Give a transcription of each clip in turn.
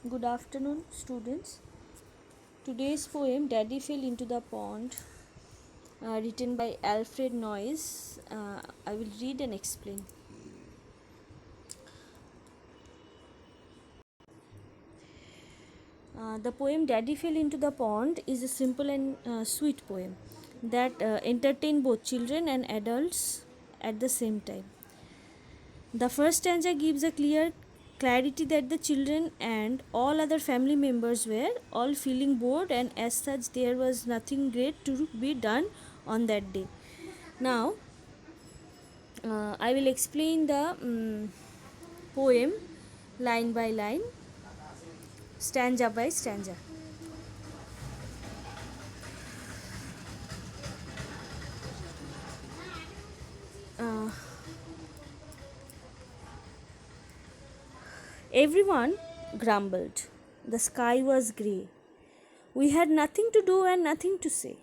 Good afternoon, students. Today's poem Daddy Fell into the Pond, written by Alfred Noyes. I will read and explain. The poem Daddy Fell into the Pond is a simple and sweet poem that entertain both children and adults at the same time. The first stanza gives a clear clarity that the children and all other family members were all feeling bored, and as such there was nothing great to be done on that day. Now I will explain the poem line by line, stanza by stanza. uh, Everyone grumbled. The sky was grey. We had nothing to do and nothing to say.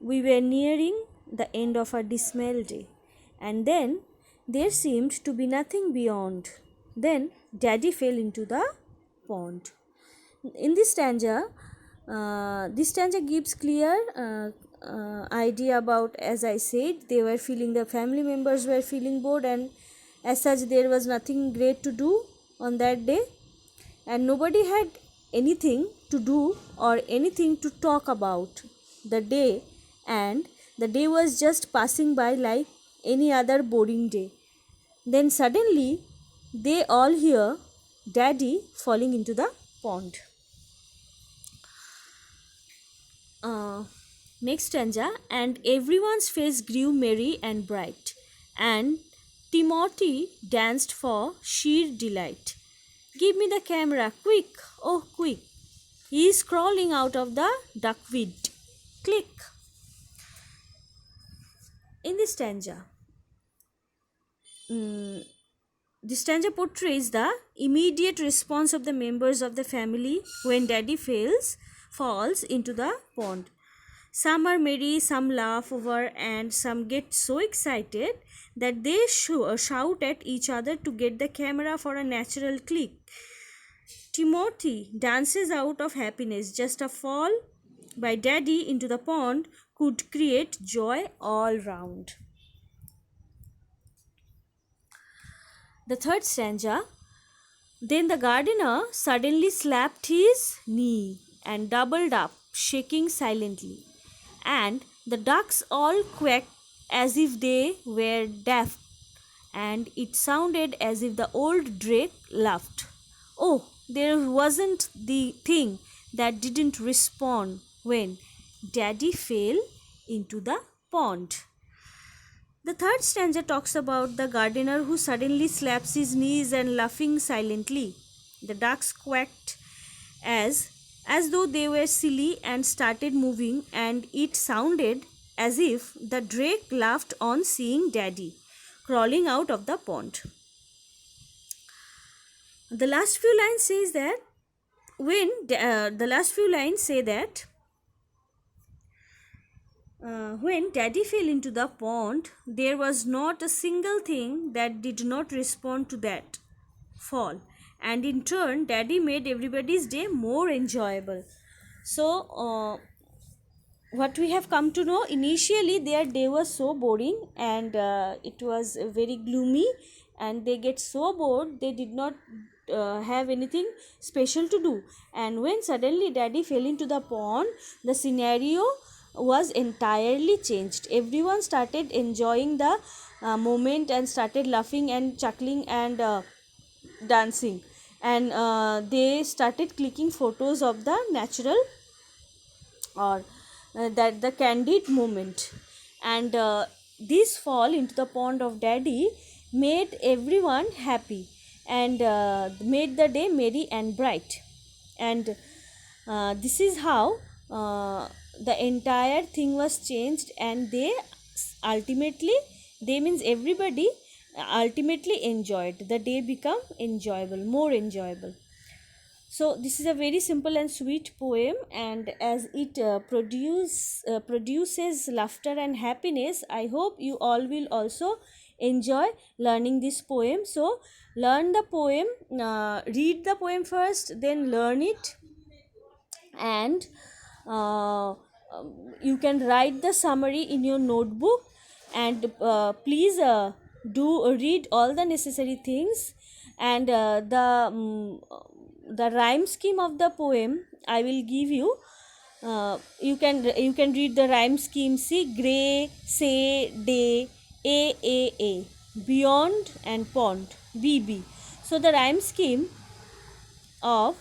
We were nearing the end of our dismal day, and then there seemed to be nothing beyond. Then Daddy fell into the pond. In this stanza gives clear idea about, as I said, the family members were feeling bored, and as such there was nothing great to do on that day, and nobody had anything to do or anything to talk about the day, and the day was just passing by like any other boring day. Then suddenly they all hear Daddy falling into the pond. uh, Next stanza, and everyone's face grew merry and bright, and Timothy danced for sheer delight. Give me the camera, quick, oh quick. He is crawling out of the duckweed. Click. In this stanza, this stanza portrays the immediate response of the members of the family when Daddy falls into the pond. Some are merry, some laugh over, and some get so excited that they shout at each other to get the camera for a natural click. Timothy dances out of happiness. Just a fall by Daddy into the pond could create joy all round. The third stanza, then the gardener suddenly slapped his knee and doubled up, shaking silently, and the ducks all quacked as if they were deaf, and it sounded as if the old drake laughed. Oh, there wasn't the thing that didn't respond when Daddy fell into the pond. The third stanza talks about the gardener who suddenly slaps his knees and laughing silently. The ducks quacked as as though they were silly and started moving, and it sounded as if the drake laughed on seeing Daddy crawling out of the pond. The last few lines says that when the last few lines say that when Daddy fell into the pond, there was not a single thing that did not respond to that fall, and in turn, Daddy made everybody's day more enjoyable. So, what we have come to know, initially their day was so boring, and it was very gloomy, and they get so bored they did not have anything special to do. And when suddenly Daddy fell into the pond, the scenario was entirely changed. Everyone started enjoying the moment and started laughing and chuckling and dancing, and they started clicking photos of the natural or that the candid moment. And this fall into the pond of Daddy made everyone happy, and made the day merry and bright. And this is how the entire thing was changed, and ultimately they means everybody ultimately enjoyed the day, become enjoyable, more enjoyable. So this is a very simple and sweet poem, and as it produces laughter and happiness, I hope you all will also enjoy learning this poem. So learn the poem, read the poem first, then learn it, and you can write the summary in your notebook, and please do read all the necessary things, and the rhyme scheme of the poem I will give you. You can read the rhyme scheme. See, gray, say, day, a, beyond, and pond, bb. So the rhyme scheme of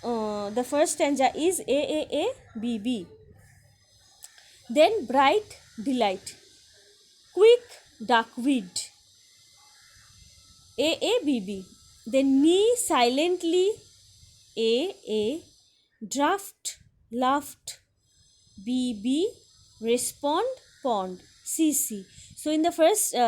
the first stanza is a, b, b. Then bright delight, quick duckweed, a, b, b. Then me silently, a, draft, laughed, b, respond, pond, c. So in the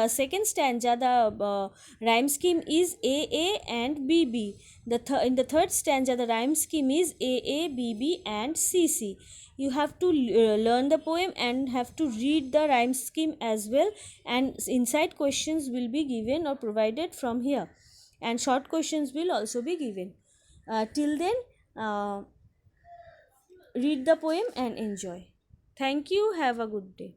second stanza, the rhyme scheme is a and b. In the third stanza, the rhyme scheme is a, b, and c. You have to learn the poem and have to read the rhyme scheme as well, and inside questions will be given or provided from here, and short questions will also be given. Till then, read the poem and enjoy. Thank you. Have a good day.